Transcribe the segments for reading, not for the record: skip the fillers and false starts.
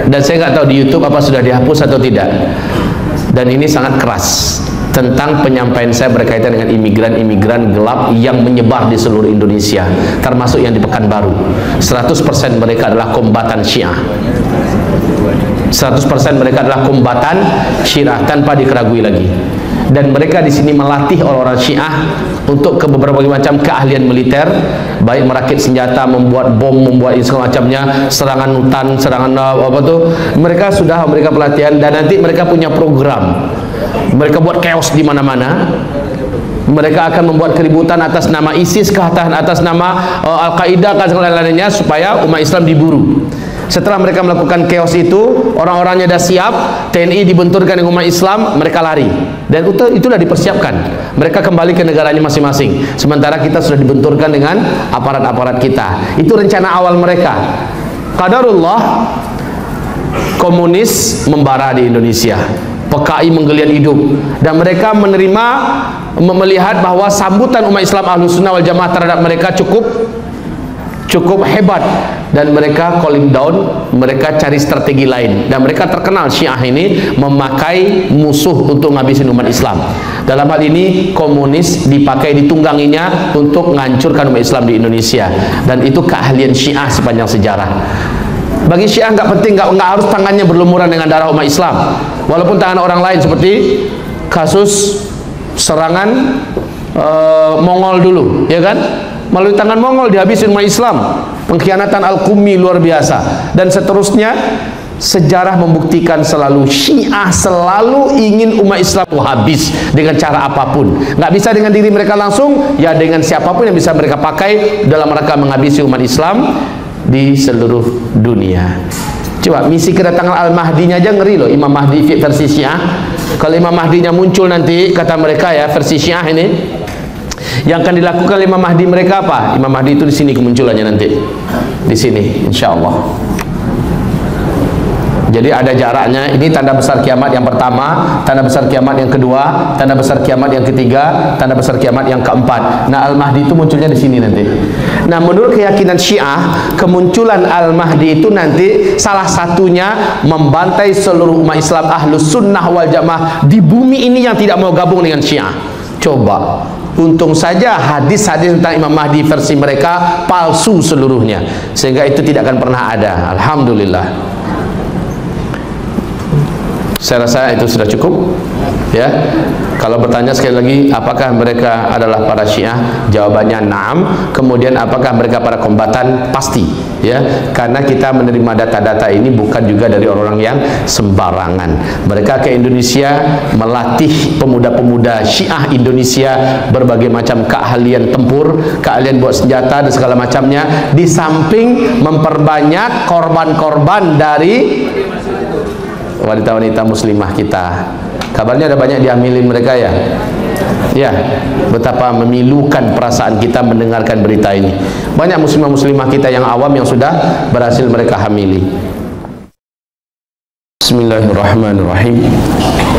Dan saya nggak tahu di YouTube apa sudah dihapus atau tidak. Dan ini sangat keras tentang penyampaian saya berkaitan dengan imigran-imigran gelap yang menyebar di seluruh Indonesia, termasuk yang di Pekanbaru. 100% mereka adalah kombatan Syiah. 100% mereka adalah kombatan Syiah tanpa dikeragui lagi. Dan mereka di sini melatih orang-orang Syiah untuk ke beberapa macam keahlian militer, baik merakit senjata, membuat bom, membuat segala macamnya, serangan hutan, serangan apa tuh. Mereka sudah mereka pelatihan dan nanti mereka punya program. Mereka buat chaos di mana-mana. Mereka akan membuat keributan atas nama ISIS, atas nama Al-Qaeda, dan lain-lainnya supaya umat Islam diburu. Setelah mereka melakukan chaos itu, orang-orangnya dah siap, TNI dibenturkan dengan umat Islam, mereka lari. Dan itulah dipersiapkan. Mereka kembali ke negaranya masing-masing. Sementara kita sudah dibenturkan dengan aparat-aparat kita. Itu rencana awal mereka. Qadarullah, komunis membara di Indonesia. PKI menggeliat hidup. Dan mereka melihat bahwa sambutan umat Islam Ahlus Sunnah wal Jamaah terhadap mereka cukup hebat, dan mereka calling down, mereka cari strategi lain, dan mereka terkenal Syiah ini memakai musuh untuk ngabisin umat Islam. Dalam hal ini komunis dipakai, ditungganginya untuk menghancurkan umat Islam di Indonesia, dan itu keahlian Syiah sepanjang sejarah. Bagi Syiah nggak penting, nggak harus tangannya berlumuran dengan darah umat Islam, walaupun tangan orang lain, seperti kasus serangan Mongol dulu, ya kan? Melalui tangan Mongol dihabisin umat Islam, pengkhianatan Al-Qumi luar biasa, dan seterusnya. Sejarah membuktikan selalu Syiah selalu ingin umat Islam habis dengan cara apapun. Nggak bisa dengan diri mereka langsung, ya dengan siapapun yang bisa mereka pakai dalam rangka menghabisi umat Islam di seluruh dunia. Coba misi kedatangan Al-Mahdinya aja ngeri loh, Imam Mahdi versi Syiah. Kalau Imam Mahdinya muncul nanti, kata mereka ya, versi Syiah ini, yang akan dilakukan Imam Mahdi mereka apa? Imam Mahdi itu di sini kemunculannya nanti, di sini, insya Allah. Jadi ada jaraknya. Ini tanda besar kiamat yang pertama, tanda besar kiamat yang kedua, tanda besar kiamat yang ketiga, tanda besar kiamat yang keempat. Nah, Al-Mahdi itu munculnya di sini nanti. Nah, menurut keyakinan Syiah, kemunculan Al-Mahdi itu nanti salah satunya membantai seluruh umat Islam Ahlus Sunnah wal Jamaah di bumi ini yang tidak mau gabung dengan Syiah. Coba. Untung saja hadis-hadis tentang Imam Mahdi versi mereka palsu seluruhnya, sehingga itu tidak akan pernah ada. Alhamdulillah. Saya rasa itu sudah cukup, ya. Kalau bertanya sekali lagi, apakah mereka adalah para Syiah? Jawabannya na'am. Kemudian apakah mereka para kombatan? Pasti, ya. Karena kita menerima data-data ini bukan juga dari orang-orang yang sembarangan. Mereka ke Indonesia melatih pemuda-pemuda Syiah Indonesia berbagai macam keahlian tempur, keahlian buat senjata dan segala macamnya, di samping memperbanyak korban-korban dari wanita-wanita muslimah kita. Kabarnya ada banyak dihamilin mereka, ya. Ya, betapa memilukan perasaan kita mendengarkan berita ini. Banyak muslimah-muslimah kita yang awam yang sudah berhasil mereka hamili. Bismillahirrahmanirrahim.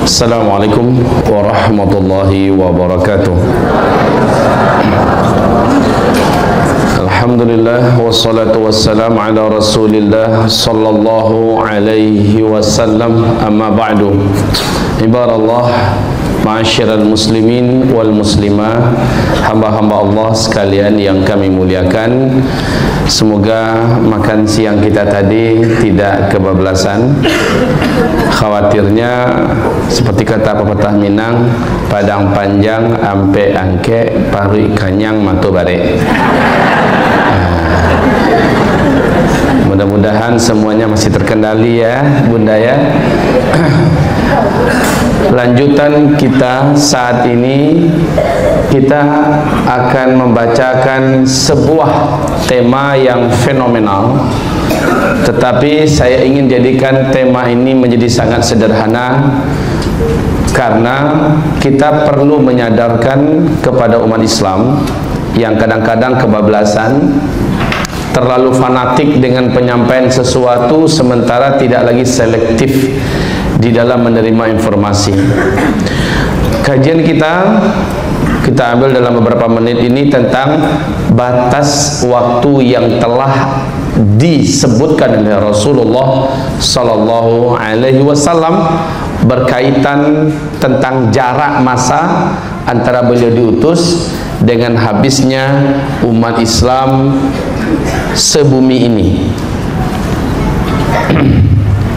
Assalamualaikum warahmatullahi wabarakatuh. Alhamdulillah wassalatu wassalamu ala Rasulillah sallallahu alaihi wasallam. Amma ba'du. Ibarallah, ma'asyiral muslimin wal muslimah, hamba-hamba Allah sekalian yang kami muliakan. Semoga makan siang kita tadi tidak kebablasan. Khawatirnya seperti kata pepatah Minang, padang panjang ampe angke pari kanyang matu bare. Mudah-mudahan semuanya masih terkendali, ya Bunda, ya. Lanjutan kita saat ini, kita akan membacakan sebuah tema yang fenomenal, tetapi saya ingin jadikan tema ini menjadi sangat sederhana, karena kita perlu menyadarkan kepada umat Islam yang kadang-kadang kebablasan, terlalu fanatik dengan penyampaian sesuatu sementara tidak lagi selektif di dalam menerima informasi. Kajian kita ambil dalam beberapa menit ini tentang batas waktu yang telah disebutkan oleh Rasulullah sallallahu alaihi wasallam berkaitan tentang jarak masa antara beliau diutus dengan habisnya umat Islam sebumi ini,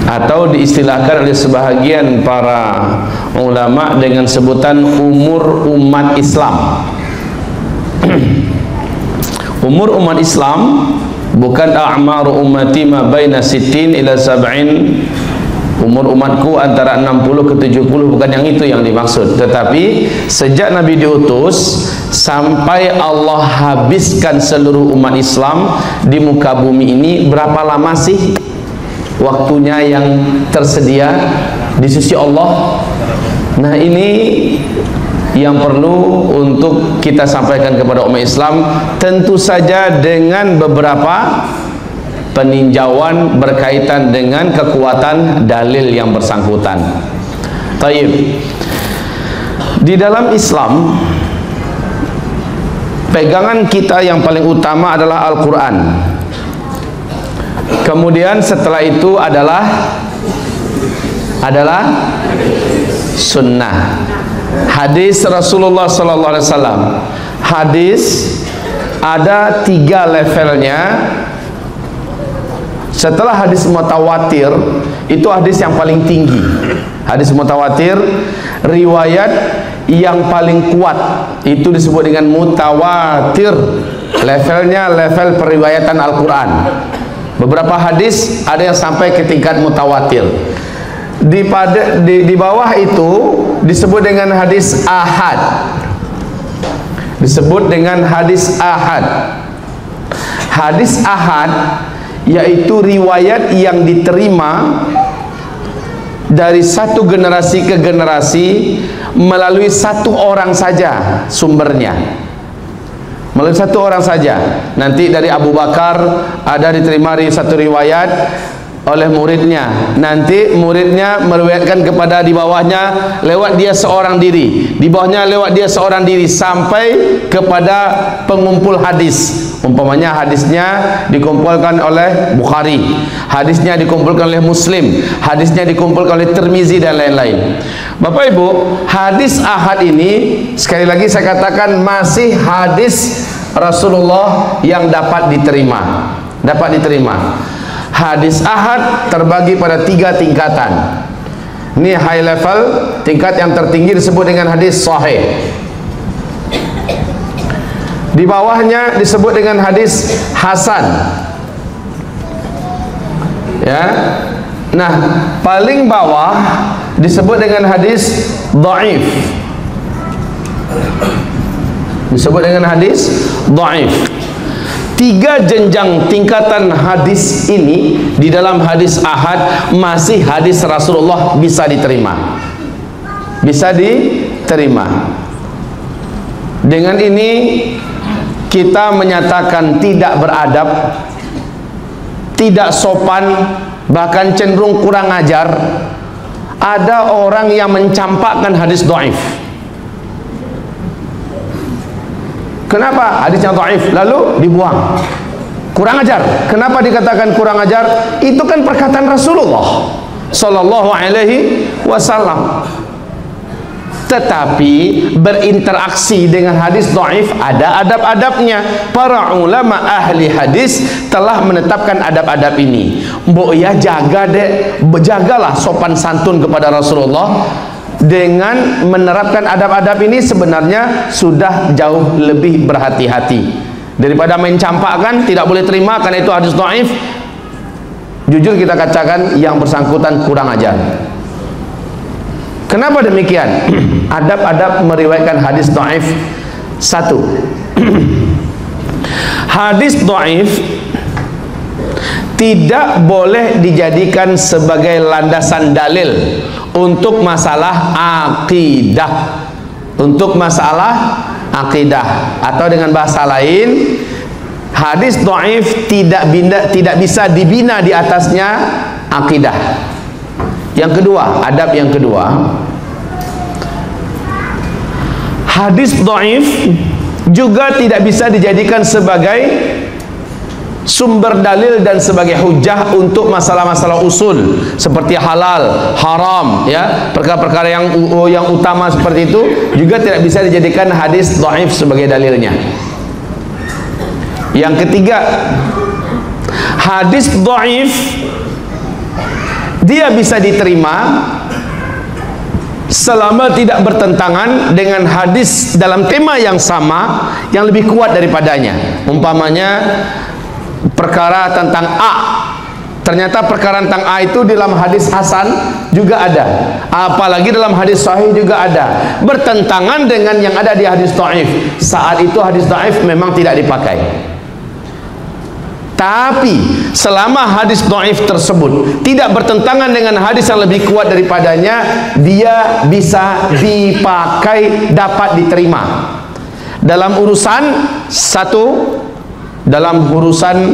atau diistilahkan oleh sebahagian para ulama dengan sebutan umur umat Islam. Umur umat Islam bukan a'maru ummati ma baina sittin ila sab'in, umur umatku antara 60 ke 70, bukan yang itu yang dimaksud. Tetapi sejak Nabi diutus sampai Allah habiskan seluruh umat Islam di muka bumi ini, berapa lama sih waktunya yang tersedia di sisi Allah? Nah, ini yang perlu untuk kita sampaikan kepada umat Islam, tentu saja dengan beberapa peninjauan berkaitan dengan kekuatan dalil yang bersangkutan. Taib. Di dalam Islam, pegangan kita yang paling utama adalah Al-Quran. Kemudian setelah itu adalah sunnah, hadis Rasulullah sallallahu alaihi wasallam. Hadis ada 3 levelnya. Setelah hadis mutawatir, itu hadis yang paling tinggi. Hadis mutawatir, riwayat yang paling kuat, itu disebut dengan mutawatir. Levelnya level periwayatan Al-Quran. Beberapa hadis ada yang sampai ke tingkat mutawatir. Di bawah itu disebut dengan hadis ahad. Disebut dengan hadis ahad. Hadis ahad yaitu riwayat yang diterima dari satu generasi ke generasi melalui satu orang saja sumbernya, melalui satu orang saja. Nanti dari Abu Bakar ada diterima satu riwayat oleh muridnya, nanti muridnya meriwayatkan kepada di bawahnya lewat dia seorang diri, di bawahnya lewat dia seorang diri, sampai kepada pengumpul hadis. Umpamanya hadisnya dikumpulkan oleh Bukhari, hadisnya dikumpulkan oleh Muslim, hadisnya dikumpulkan oleh Tirmizi dan lain-lain. Bapak Ibu, hadis ahad ini sekali lagi saya katakan masih hadis Rasulullah yang dapat diterima. Hadis ahad terbagi pada 3 tingkatan. Ini high level, tingkat yang tertinggi disebut dengan hadis sahih. Di bawahnya disebut dengan hadis hasan. Ya. Nah, paling bawah disebut dengan hadis dhaif. Disebut dengan hadis dhaif. 3 jenjang tingkatan hadis ini di dalam hadis ahad masih hadis Rasulullah bisa diterima. Bisa diterima. Dengan ini kita menyatakan tidak beradab, tidak sopan, bahkan cenderung kurang ajar ada orang yang mencampakkan hadis dhaif. Kenapa hadisnya dhaif lalu dibuang? Kurang ajar. Kenapa dikatakan kurang ajar? Itu kan perkataan Rasulullah sallallahu alaihi wasallam. Tetapi berinteraksi dengan hadis dhaif ada adab-adabnya. Para ulama ahli hadis telah menetapkan adab-adab ini. Mbok ya jaga dek, jagalah sopan santun kepada Rasulullah. Dengan menerapkan adab-adab ini sebenarnya sudah jauh lebih berhati-hati daripada mencampakkan. Tidak boleh terima karena itu hadis dhaif. Jujur kita katakan yang bersangkutan kurang ajar. Kenapa demikian? Adab-adab meriwayatkan hadis dhaif. 1. Hadis dhaif tidak boleh dijadikan sebagai landasan dalil untuk masalah akidah. Untuk masalah akidah, atau dengan bahasa lain, hadis dhaif tidak bisa dibina di atasnya akidah. Yang kedua, adab yang kedua, hadis dhaif juga tidak bisa dijadikan sebagai sumber dalil dan sebagai hujah untuk masalah-masalah usul seperti halal, haram, ya, perkara-perkara yang utama seperti itu juga tidak bisa dijadikan hadis dhaif sebagai dalilnya. Yang ketiga, hadis dhaif dia bisa diterima selama tidak bertentangan dengan hadis dalam tema yang sama yang lebih kuat daripadanya. Umpamanya perkara tentang A, ternyata perkara tentang A itu dalam hadis hasan juga ada, apalagi dalam hadis sahih juga ada, bertentangan dengan yang ada di hadis dhaif. Saat itu hadis dhaif memang tidak dipakai. Tapi selama hadis dhaif tersebut tidak bertentangan dengan hadis yang lebih kuat daripadanya, dia bisa dipakai, dapat diterima dalam urusan satu, dalam urusan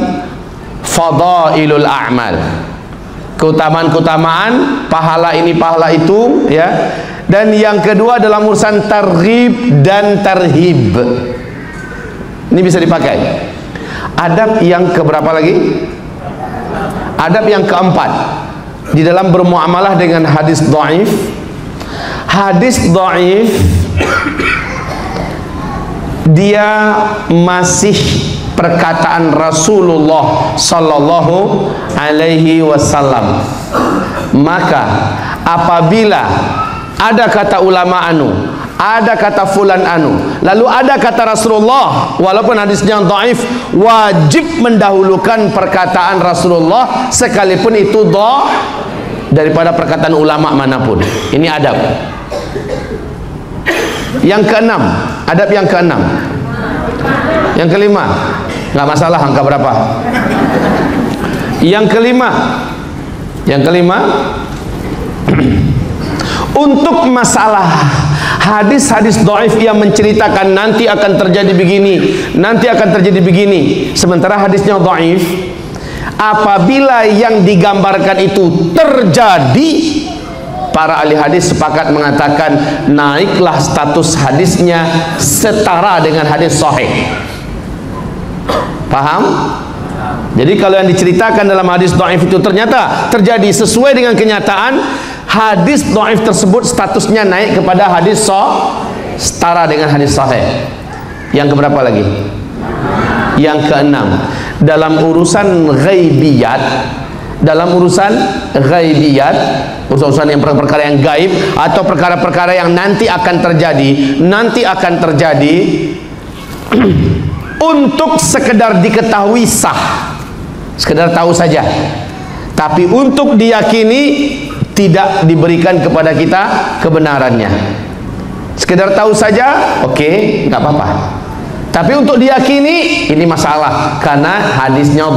fadailul a'mal, keutamaan-keutamaan, pahala ini pahala itu, ya. Dan yang kedua dalam urusan targhib dan tarhib, ini bisa dipakai. Adab yang keberapa lagi? Adab yang keempat di dalam bermuamalah dengan hadis dhaif. Hadis dhaif dia masih perkataan Rasulullah sallallahu alaihi wasallam. Maka apabila ada kata ulama anu, ada kata fulan anu, lalu ada kata Rasulullah, walaupun hadisnya dhaif, wajib mendahulukan perkataan Rasulullah sekalipun itu daripada perkataan ulama manapun. Ini adab. Yang keenam, adab yang keenam. Yang kelima, nggak masalah angka berapa. Yang kelima, untuk masalah hadis-hadis dhaif yang menceritakan nanti akan terjadi begini, nanti akan terjadi begini, sementara hadisnya dhaif, apabila yang digambarkan itu terjadi, para ahli hadis sepakat mengatakan naiklah status hadisnya setara dengan hadis sahih. Paham? Jadi kalau yang diceritakan dalam hadis dhaif itu ternyata terjadi sesuai dengan kenyataan, hadis dhaif tersebut statusnya naik kepada hadis setara dengan hadis sahih. Yang keberapa lagi? Yang keenam, dalam urusan ghaibiyat, urusan yang perkara yang gaib atau perkara-perkara yang nanti akan terjadi, untuk sekedar diketahui sah, sekedar tahu saja, tapi untuk diyakini tidak diberikan kepada kita kebenarannya. Sekedar tahu saja, oke, nggak apa-apa. Tapi untuk diyakini ini masalah, karena hadisnya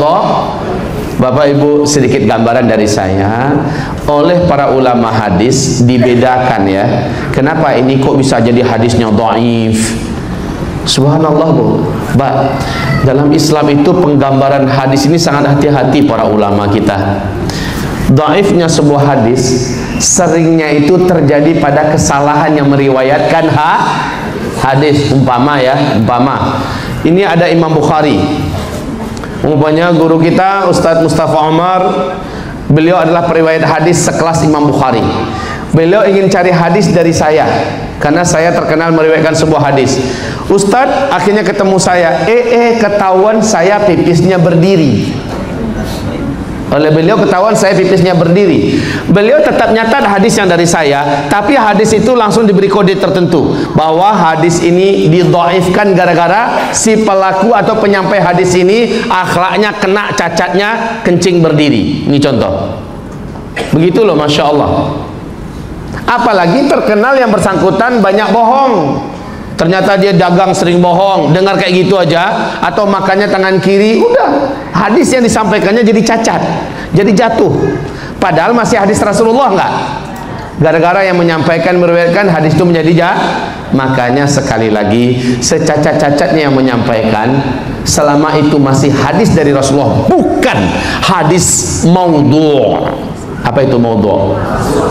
Bapak Ibu, sedikit gambaran dari saya. Oleh para ulama hadis dibedakan, ya. Kenapa ini kok bisa jadi hadisnya dhaif? Subhanallah, Bu. Dalam Islam itu penggambaran hadis ini sangat hati-hati para ulama kita. Dhaifnya sebuah hadis seringnya itu terjadi pada kesalahan yang meriwayatkan hadis. Umpama ini ada Imam Bukhari, umpamanya guru kita Ustadz Mustafa Omar, beliau adalah periwayat hadis sekelas Imam Bukhari. Beliau ingin cari hadis dari saya karena saya terkenal meriwayatkan sebuah hadis. Ustadz akhirnya ketemu saya, ketahuan saya pipisnya berdiri. Oleh beliau ketahuan saya pipisnya berdiri. Beliau tetap nyatat hadis yang dari saya, tapi hadis itu langsung diberi kode tertentu bahwa hadis ini didhaifkan gara-gara si pelaku atau penyampai hadis ini akhlaknya kena cacatnya kencing berdiri. Ini contoh. Begitu loh, Masya Allah. Apalagi terkenal yang bersangkutan banyak bohong. Ternyata dia dagang sering bohong, dengar kayak gitu aja, atau makannya tangan kiri, udah hadis yang disampaikannya jadi cacat, jadi jatuh. Padahal masih hadis Rasulullah enggak. Gara-gara yang menyampaikan, meriwayatkan hadis itu menjadi makanya sekali lagi, secacat-cacatnya yang menyampaikan, selama itu masih hadis dari Rasulullah, bukan hadis maudhu'. Apa itu maudhu'?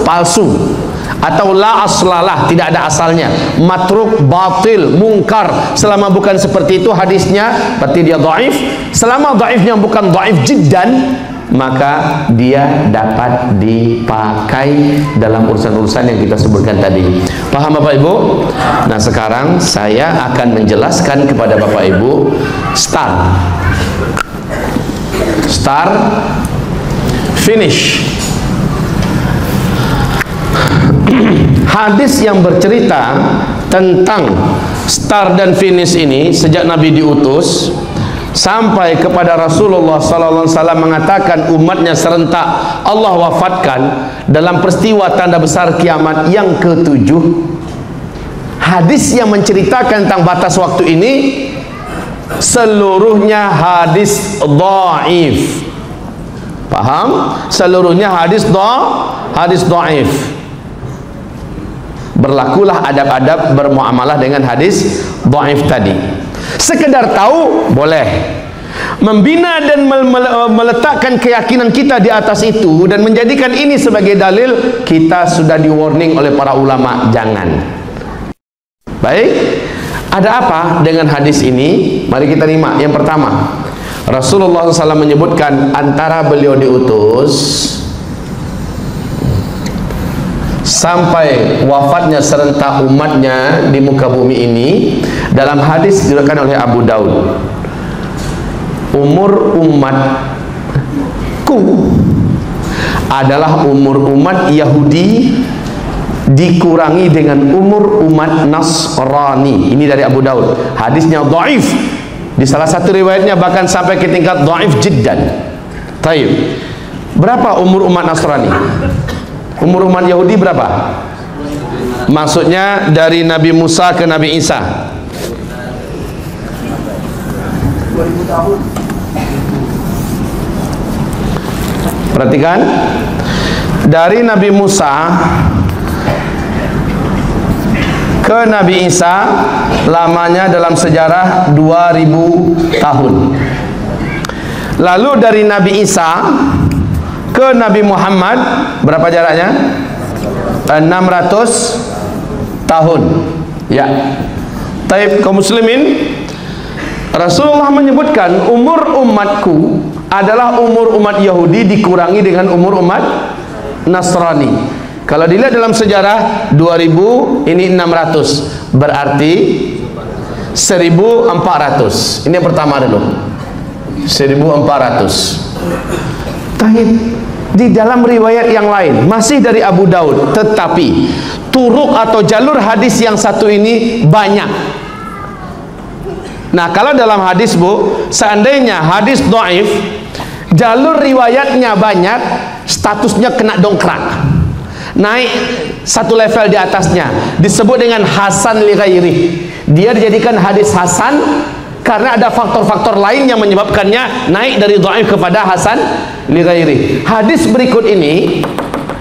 Palsu. atau la aslalah, tidak ada asalnya, matruk, batil, mungkar. Selama bukan seperti itu hadisnya, berarti dia dhaif. Selama dhaifnya bukan dhaif jiddan, maka dia dapat dipakai dalam urusan-urusan yang kita sebutkan tadi. Paham Bapak Ibu? Nah, sekarang saya akan menjelaskan kepada Bapak Ibu start, finish. Hadis yang bercerita tentang start dan finish ini sejak Nabi diutus sampai kepada Rasulullah SAW mengatakan umatnya serentak Allah wafatkan dalam peristiwa tanda besar kiamat yang ke-7. Hadis yang menceritakan tentang batas waktu ini seluruhnya hadis dhaif. Paham? Seluruhnya hadis dhaif. Berlakulah adab-adab bermuamalah dengan hadis dhaif tadi. Sekedar tahu boleh, membina dan meletakkan keyakinan kita di atas itu dan menjadikan ini sebagai dalil, kita sudah di warning oleh para ulama, jangan. Baik, ada apa dengan hadis ini? Mari kita simak. Yang pertama, Rasulullah SAW menyebutkan antara beliau diutus sampai wafatnya serentak umatnya di muka bumi ini, dalam hadis diriwayatkan oleh Abu Daud, umur umatku adalah umur umat Yahudi dikurangi dengan umur umat Nasrani. Ini dari Abu Daud. Hadisnya dhaif. Di salah satu riwayatnya bahkan sampai ke tingkat dhaif jiddan. Taib. Berapa umur umat Nasrani? Umur umat Yahudi berapa? Maksudnya dari Nabi Musa ke Nabi Isa. 2000 tahun. Perhatikan, dari Nabi Musa ke Nabi Isa lamanya dalam sejarah 2000 tahun. Lalu dari Nabi Isa ke Nabi Muhammad berapa jaraknya? 600 tahun. Ya. Taib kaum muslimin, Rasulullah menyebutkan umur umatku adalah umur umat Yahudi dikurangi dengan umur umat Nasrani. Kalau dilihat dalam sejarah 2000, ini 600, berarti 1400. Ini yang pertama dulu, 1400. Taib. Di dalam riwayat yang lain masih dari Abu Daud, tetapi turuk atau jalur hadis yang satu ini banyak. Nah, kalau dalam hadis, Bu, seandainya hadis dhaif, jalur riwayatnya banyak, statusnya kena dongkrak, naik satu level di atasnya, disebut dengan hasan li ghairi. Dia dijadikan hadis hasan karena ada faktor-faktor lain yang menyebabkannya naik dari dhaif kepada hasan li ghairi. Hadis berikut ini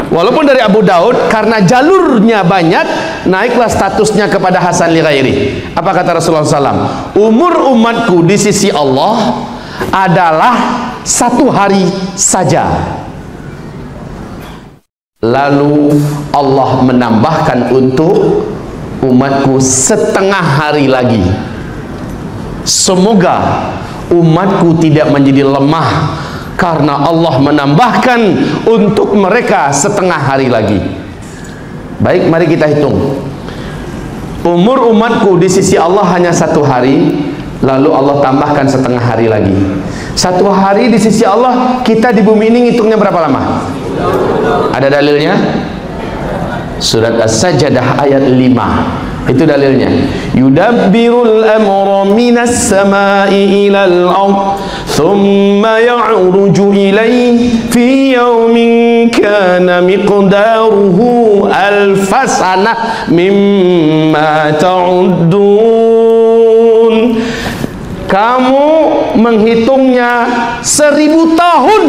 walaupun dari Abu Daud, karena jalurnya banyak, naiklah statusnya kepada hasan li ghairi. Apa kata Rasulullah SAW? Umur umatku di sisi Allah adalah 1 hari saja. Lalu Allah menambahkan untuk umatku setengah hari lagi. Semoga umatku tidak menjadi lemah karena Allah menambahkan untuk mereka setengah hari lagi. Baik, mari kita hitung. Umur umatku di sisi Allah hanya 1 hari, lalu Allah tambahkan setengah hari lagi. 1 hari di sisi Allah, kita di bumi ini ngitungnya berapa lama? Ada dalilnya? Surat As-Sajdah ayat 5. Itu dalilnya. Yudabbirul amra minas samai ilal ard thumma ya'ruju ilayhi fi yawmin kana miqdaruhu alfasanah mimma ta'uddun. Kamu menghitungnya 1000 tahun.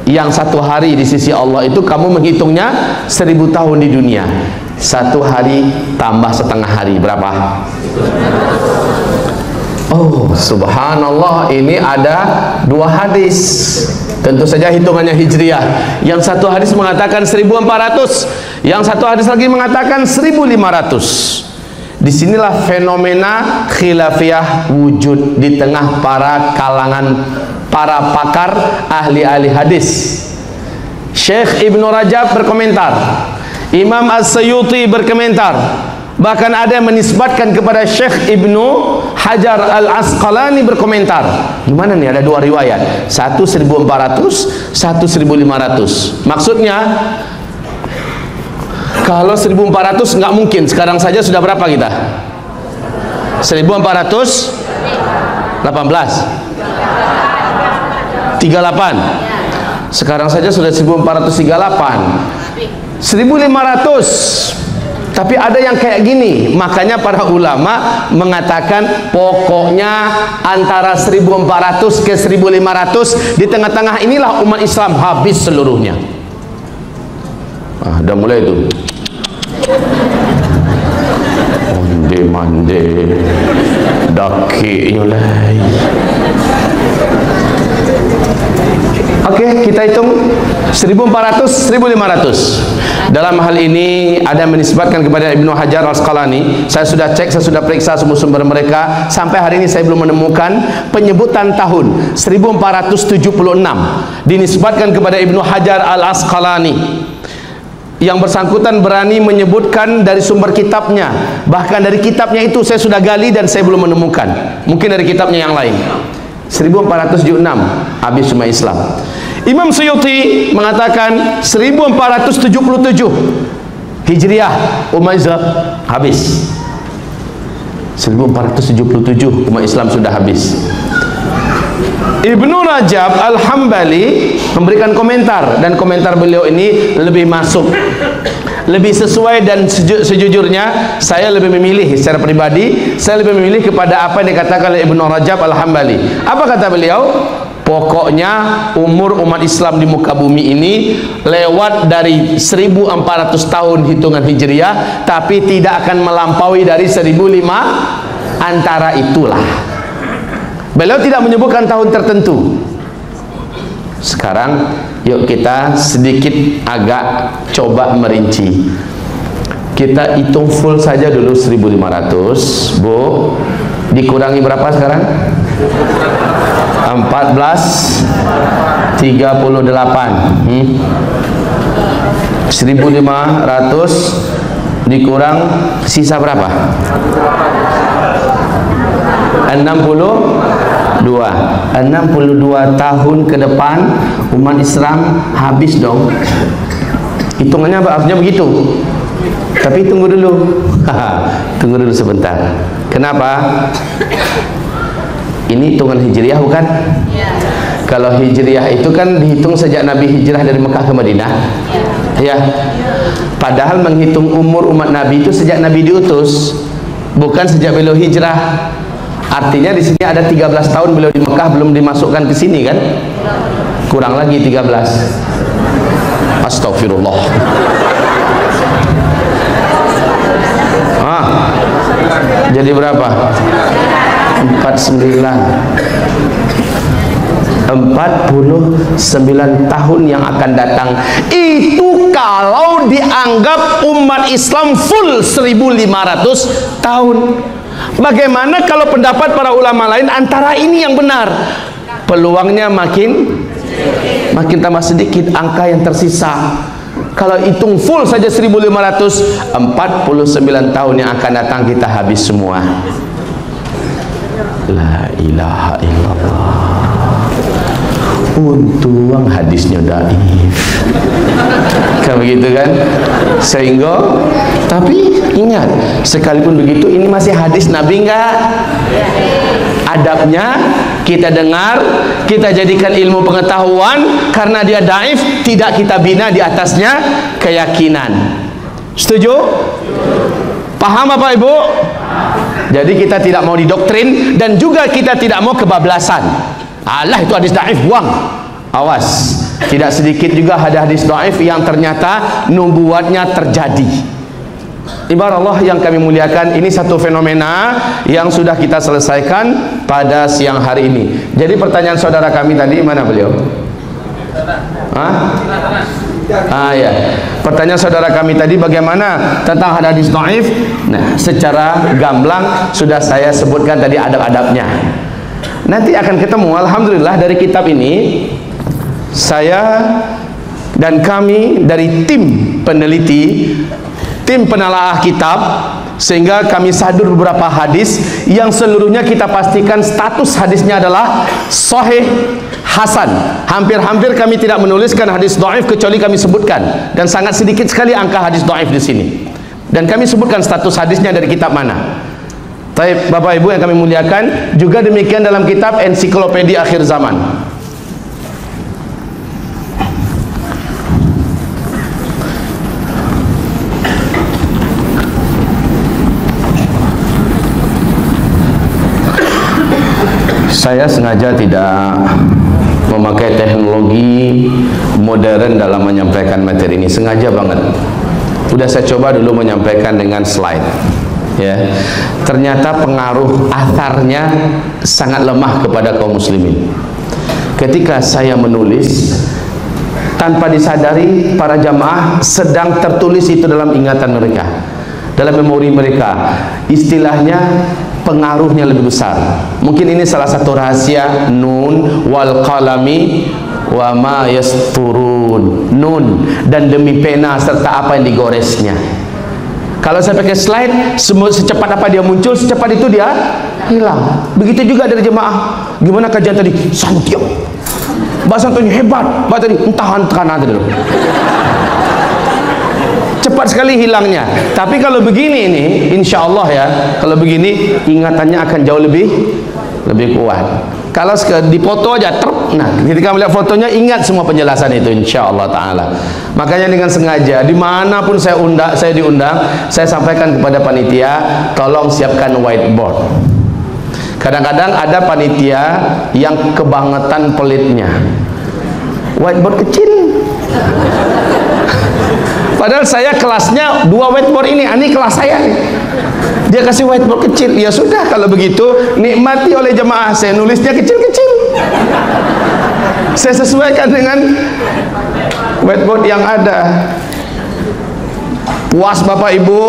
Yang 1 hari di sisi Allah itu kamu menghitungnya 1000 tahun di dunia. 1 hari tambah setengah hari berapa? Oh, subhanallah, ini ada dua hadis. Tentu saja hitungannya hijriah. Yang satu hadis mengatakan 1400, yang satu hadis lagi mengatakan 1500. Disinilah fenomena khilafiyah wujud di tengah para kalangan para pakar ahli-ahli hadis. Syekh Ibnu Rajab berkomentar, Imam As-Suyuti berkomentar, bahkan ada yang menisbatkan kepada Syekh Ibnu Hajar Al-Asqalani berkomentar. Gimana nih, ada dua riwayat, satu 1400, satu 1500. Maksudnya kalau 1400 nggak mungkin, sekarang saja sudah berapa kita? 1400 18 38. Sekarang saja sudah 1438. 1500. Tapi ada yang kayak gini, makanya para ulama mengatakan pokoknya antara 1400 ke 1500, di tengah-tengah inilah umat Islam habis seluruhnya. Udah mulai itu mande daki nyulai. Oke, kita hitung 1400, 1500. Dalam hal ini ada menisbatkan kepada Ibnu Hajar Al-Asqalani. Saya sudah cek, saya sudah periksa sumber-sumber mereka. Sampai hari ini saya belum menemukan penyebutan tahun 1476 dinisbatkan kepada Ibnu Hajar Al-Asqalani. Yang bersangkutan berani menyebutkan dari sumber kitabnya. Bahkan dari kitabnya itu saya sudah gali dan saya belum menemukan. Mungkin dari kitabnya yang lain. 1476 habis semua Islam. Imam Suyuti mengatakan 1477 Hijriah umat Islam habis. 1477 umat Islam sudah habis. Ibnu Rajab Al-Hambali memberikan komentar, dan komentar beliau ini lebih masuk, lebih sesuai, dan sejujurnya saya lebih memilih secara pribadi, saya lebih memilih kepada apa yang dikatakan oleh Ibnu Rajab Al-Hambali. Apa kata beliau? Pokoknya umur umat Islam di muka bumi ini lewat dari 1400 tahun hitungan Hijriah, tapi tidak akan melampaui dari 1005, antara itulah. Beliau tidak menyebutkan tahun tertentu. Sekarang yuk kita sedikit agak coba merinci. Kita hitung full saja dulu 1500, Bu. Dikurangi berapa sekarang? 1438. 1500 dikurang sisa berapa? 62 tahun ke depan umat Islam habis dong. Hitungannya artinya begitu. Tapi tunggu dulu. Tunggu dulu sebentar. Kenapa? Ini hitungan Hijriah bukan? Kalau Hijriah itu kan dihitung sejak Nabi hijrah dari Mekah ke Madinah. Ya. Padahal menghitung umur umat Nabi itu sejak Nabi diutus, bukan sejak beliau hijrah. Artinya di sini ada 13 tahun beliau di Mekah, belum dimasukkan ke sini kan? Kurang lagi 13. Astagfirullah. Jadi berapa? 49 tahun yang akan datang. Itu kalau dianggap umat Islam full 1500 tahun. Bagaimana kalau pendapat para ulama lain antara ini yang benar? Peluangnya makin tambah sedikit angka yang tersisa. Kalau hitung full saja 1500, 49 tahun yang akan datang kita habis semua. La ilaha illallah. Untung hadisnya dhaif. Kan begitu kan? Sehingga, tapi ingat, sekalipun begitu ini masih hadis Nabi enggak? Adabnya kita dengar, kita jadikan ilmu pengetahuan. Karena dia dhaif, tidak kita bina di atasnya keyakinan. Setuju? Paham Bapak Ibu? Jadi kita tidak mau didoktrin, dan juga kita tidak mau kebablasan. Allah itu hadis dhaif, buang. Awas, tidak sedikit juga ada hadis dhaif yang ternyata nubuatnya terjadi. Ibarat Allah yang kami muliakan, ini satu fenomena yang sudah kita selesaikan pada siang hari ini. Jadi pertanyaan saudara kami tadi, mana beliau? Ya. Pertanyaan saudara kami tadi bagaimana tentang hadis dhaif? Nah, secara gamblang sudah saya sebutkan tadi adab-adabnya. Nanti akan ketemu, alhamdulillah, dari kitab ini saya dan kami dari tim peneliti, tim penelaah kitab, sehingga kami sadur beberapa hadis yang seluruhnya kita pastikan status hadisnya adalah sahih hasan. Hampir-hampir kami tidak menuliskan hadis dhaif kecuali kami sebutkan, dan sangat sedikit sekali angka hadis dhaif di sini. Dan kami sebutkan status hadisnya dari kitab mana. Baik, Bapak Ibu yang kami muliakan, juga demikian dalam kitab Ensiklopedia Akhir Zaman. Saya sengaja tidak memakai teknologi modern dalam menyampaikan materi ini, sengaja banget. Udah saya coba dulu menyampaikan dengan slide, ya. Ternyata pengaruh atharnya sangat lemah kepada kaum muslimin. Ketika saya menulis, tanpa disadari para jamaah sedang tertulis itu dalam ingatan mereka, dalam memori mereka. Istilahnya pengaruhnya lebih besar. Mungkin ini salah satu rahasia nun wal qalami wa ma yasturun. Nun dan demi pena serta apa yang digoresnya. Kalau saya pakai slide, semua secepat apa dia muncul, secepat itu dia hilang. Begitu juga dari jemaah. Gimana kajian tadi? Santiam. Bahasa Antonio hebat. Bahasa tadi entahan tadi loh. Cepat sekali hilangnya. Tapi kalau begini ini, insya Allah ya, kalau begini ingatannya akan jauh lebih kuat. Kalau di foto aja, nah ketika melihat fotonya ingat semua penjelasan itu, insya Allah Taala. Makanya dengan sengaja, dimanapun saya diundang, saya sampaikan kepada panitia, tolong siapkan whiteboard. Kadang-kadang ada panitia yang kebangetan pelitnya, whiteboard kecil. Padahal saya kelasnya 2 whiteboard ini kelas saya nih. Dia kasih whiteboard kecil. Ya sudah, kalau begitu nikmati oleh jemaah. Saya nulisnya kecil-kecil. Saya sesuaikan dengan whiteboard yang ada. Puas Bapak Ibu?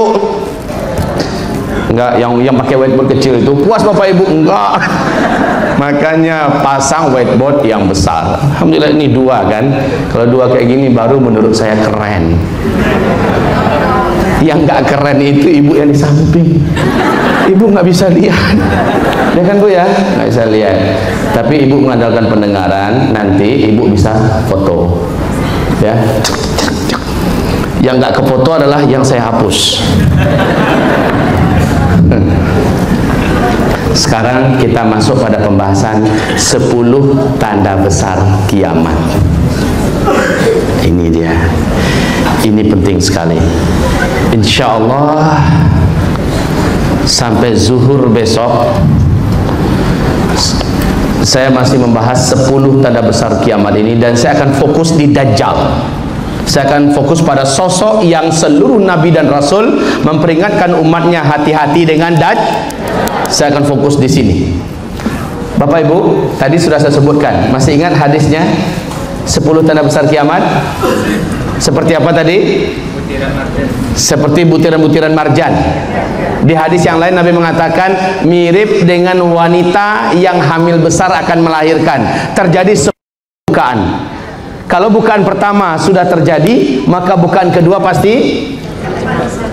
Enggak, yang pakai whiteboard kecil itu puas Bapak Ibu? Enggak. Makanya pasang whiteboard yang besar. Alhamdulillah ini 2 kan. Kalau 2 kayak gini baru menurut saya keren. Yang nggak keren itu ibu yang di samping. Ibu nggak bisa lihat, ya kan Bu ya, nggak bisa lihat. Tapi ibu mengandalkan pendengaran, nanti ibu bisa foto, ya. Yang nggak kefoto adalah yang saya hapus. Sekarang kita masuk pada pembahasan 10 tanda besar kiamat. Ini dia. Ini penting sekali. Insya Allah sampai zuhur besok saya masih membahas 10 tanda besar kiamat ini, dan saya akan fokus di Dajjal. Saya akan fokus pada sosok yang seluruh nabi dan rasul memperingatkan umatnya hati-hati dengan Dajjal. Saya akan fokus di sini. Bapak Ibu, tadi sudah saya sebutkan. Masih ingat hadisnya? 10 tanda besar kiamat. Seperti apa tadi? Seperti butiran-butiran marjan. Di hadis yang lain Nabi mengatakan mirip dengan wanita yang hamil besar akan melahirkan. Terjadi bukaan. Kalau bukaan pertama sudah terjadi, maka bukaan kedua pasti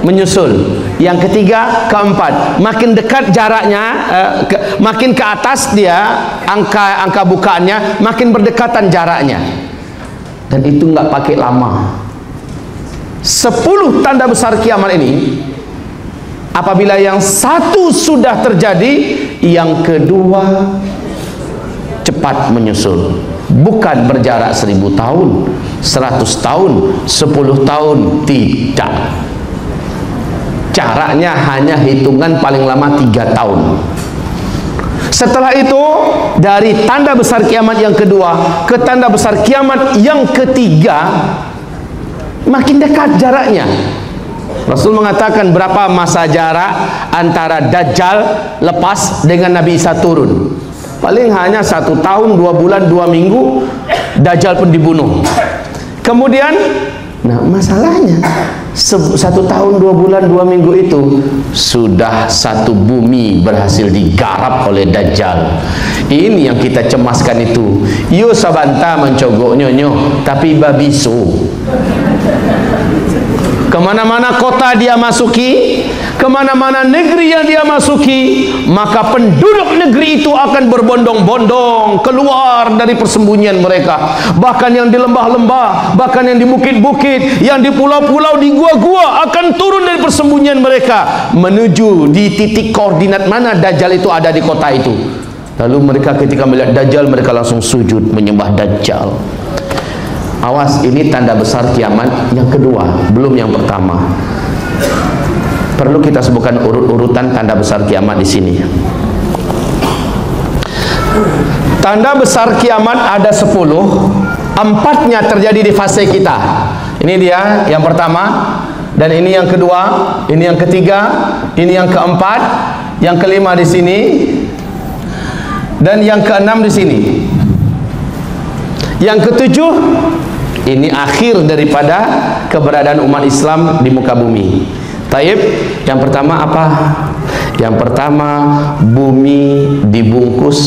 menyusul. Yang ketiga, keempat, makin dekat jaraknya, makin ke atas dia angka bukaannya, makin berdekatan jaraknya. Dan itu nggak pakai lama. 10 tanda besar kiamat ini, apabila yang satu sudah terjadi, yang kedua cepat menyusul. Bukan berjarak 1000 tahun, 100 tahun, 10 tahun, tidak. Jaraknya hanya hitungan paling lama 3 tahun. Setelah itu, dari tanda besar kiamat yang kedua ke tanda besar kiamat yang ketiga, makin dekat jaraknya. Rasul mengatakan berapa masa jarak antara Dajjal lepas dengan Nabi Isa turun? Paling hanya 1 tahun, 2 bulan, 2 minggu, Dajjal pun dibunuh. Kemudian, nah masalahnya 1 tahun, 2 bulan, 2 minggu itu sudah 1 bumi berhasil digarap oleh Dajjal. Ini yang kita cemaskan itu. Yo sabanta mencogok nyonyo, tapi babisu. Kemana-mana kota dia masuki, kemana-mana negeri yang dia masuki, maka penduduk negeri itu akan berbondong-bondong keluar dari persembunyian mereka. Bahkan yang di lembah-lembah, bahkan yang di bukit-bukit, yang di pulau-pulau, di gua-gua akan turun dari persembunyian mereka menuju di titik koordinat mana Dajjal itu ada di kota itu. Lalu mereka ketika melihat Dajjal, mereka langsung sujud menyembah Dajjal. Awas, ini tanda besar kiamat yang kedua, belum yang pertama. Perlu kita sebutkan urutan tanda besar kiamat di sini. Tanda besar kiamat ada 10, 4-nya terjadi di fase kita. Ini dia yang pertama, dan ini yang kedua, ini yang ketiga, ini yang keempat, yang kelima di sini, dan yang keenam di sini. Yang ketujuh, ini akhir daripada keberadaan umat Islam di muka bumi. Taib, yang pertama apa? Yang pertama, bumi dibungkus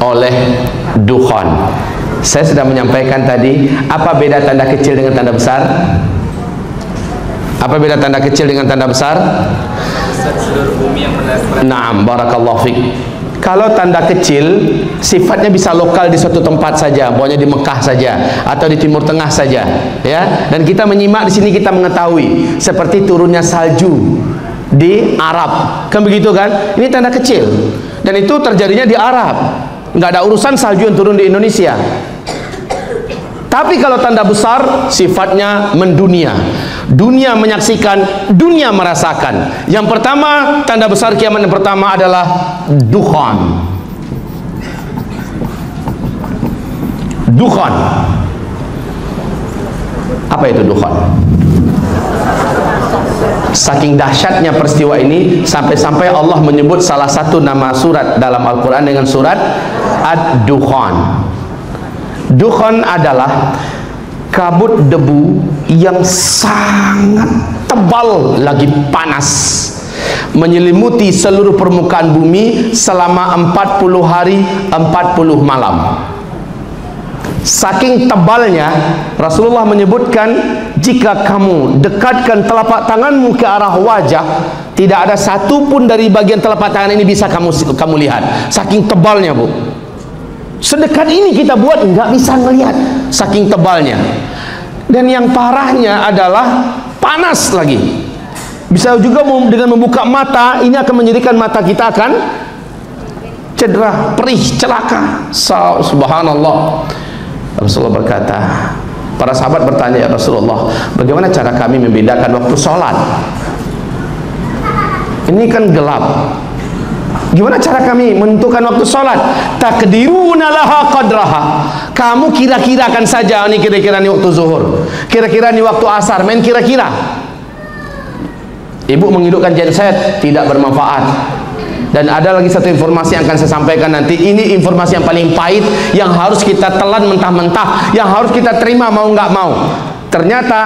oleh dukhan. Saya sudah menyampaikan tadi, apa beda tanda kecil dengan tanda besar? Apa beda tanda kecil dengan tanda besar? Seluruh bumi yang berlaku. Naam, barakallahu fiik. Kalau tanda kecil sifatnya bisa lokal di suatu tempat saja, pokoknya di Mekah saja atau di Timur Tengah saja, ya. Dan kita menyimak di sini, kita mengetahui seperti turunnya salju di Arab, kan begitu kan? Ini tanda kecil, dan itu terjadinya di Arab. Nggak ada urusan salju yang turun di Indonesia. Tapi kalau tanda besar sifatnya mendunia. Dunia menyaksikan, dunia merasakan. Yang pertama, tanda besar kiamat yang pertama adalah dukhan. Dukhan. Apa itu dukhan? Saking dahsyatnya peristiwa ini, sampai-sampai Allah menyebut salah satu nama surat dalam Al-Quran dengan surat Ad-Dukhan. Dukhan adalah kabut debu yang sangat tebal lagi panas, menyelimuti seluruh permukaan bumi selama 40 hari 40 malam. Saking tebalnya, Rasulullah menyebutkan, jika kamu dekatkan telapak tanganmu ke arah wajah, tidak ada satu pun dari bagian telapak tangan ini bisa kamu lihat. Saking tebalnya, Bu. Sedekat ini kita buat nggak bisa melihat, saking tebalnya. Dan yang parahnya adalah panas lagi. Bisa juga dengan membuka mata, ini akan menjadikan mata kita akan cedera, perih, celaka. Subhanallah. Rasulullah berkata, para sahabat bertanya, ya Rasulullah, bagaimana cara kami membedakan waktu sholat? Ini kan gelap. Gimana cara kami menentukan waktu sholat? Takdiruna laha qadraha. Kamu kira-kirakan saja, ini kira-kira ini waktu zuhur, kira-kira ini waktu asar, main kira-kira. Ibu menghidupkan genset, tidak bermanfaat. Dan ada lagi satu informasi yang akan saya sampaikan nanti. Ini informasi yang paling pahit, yang harus kita telan mentah-mentah, yang harus kita terima mau nggak mau. Ternyata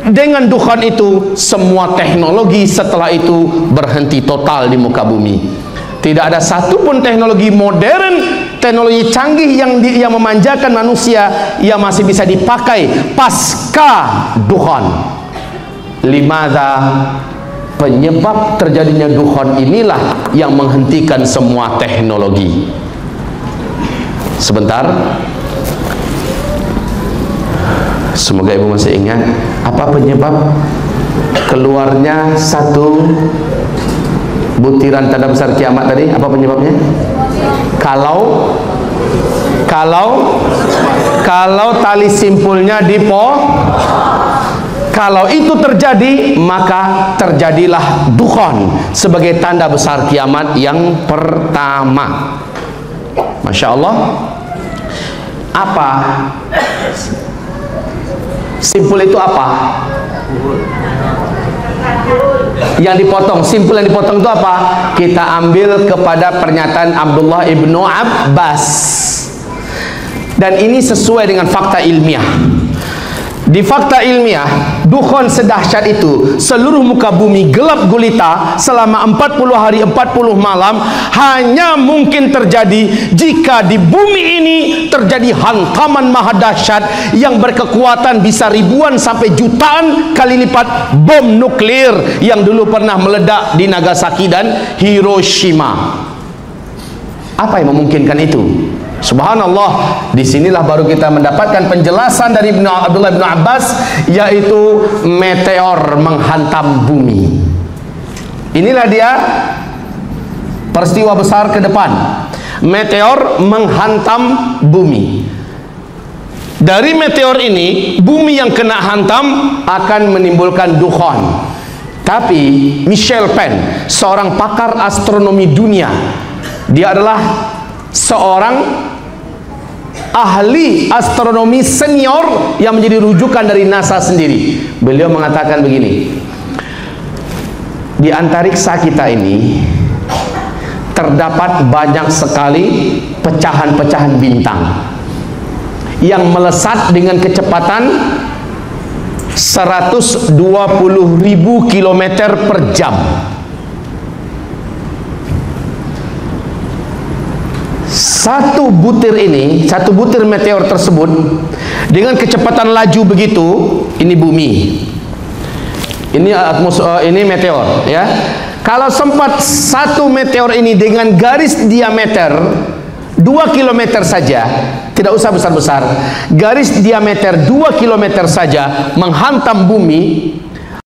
dengan dukhan itu, semua teknologi setelah itu berhenti total di muka bumi. Tidak ada satupun teknologi modern, teknologi canggih yang memanjakan manusia yang masih bisa dipakai pasca dukhan. Limadha? Penyebab terjadinya dukhan inilah yang menghentikan semua teknologi. Sebentar. Semoga ibu masih ingat. Apa penyebab keluarnya satu butiran tanda besar kiamat tadi? Apa penyebabnya? Kalau tali simpulnya kalau itu terjadi, maka terjadilah dukhan sebagai tanda besar kiamat yang pertama. Masya Allah. Apa simpul itu? Apa? Yang dipotong, simpul yang dipotong itu apa? Kita ambil kepada pernyataan Abdullah ibnu Abbas. Dan ini sesuai dengan fakta ilmiah. Di fakta ilmiah, dukhon sedahsyat itu, seluruh muka bumi gelap gulita selama 40 hari 40 malam, hanya mungkin terjadi jika di bumi ini terjadi hantaman maha dahsyat yang berkekuatan bisa ribuan sampai jutaan kali lipat bom nuklir yang dulu pernah meledak di Nagasaki dan Hiroshima. Apa yang memungkinkan itu? Subhanallah, disinilah baru kita mendapatkan penjelasan dari Abdullah bin Abbas, yaitu meteor menghantam bumi. Inilah dia peristiwa besar ke depan. Meteor menghantam bumi. Dari meteor ini, bumi yang kena hantam akan menimbulkan dukhon. Tapi Michel Penn, seorang pakar astronomi dunia, dia adalah seorang ahli astronomi senior yang menjadi rujukan dari NASA sendiri. Beliau mengatakan begini, di antariksa kita ini terdapat banyak sekali pecahan-pecahan bintang yang melesat dengan kecepatan 120.000 km per jam. Satu butir meteor tersebut dengan kecepatan laju begitu, ini bumi, ini meteor, ya. Kalau sempat satu meteor ini dengan garis diameter 2 km saja, tidak usah besar-besar, garis diameter 2 km saja menghantam bumi,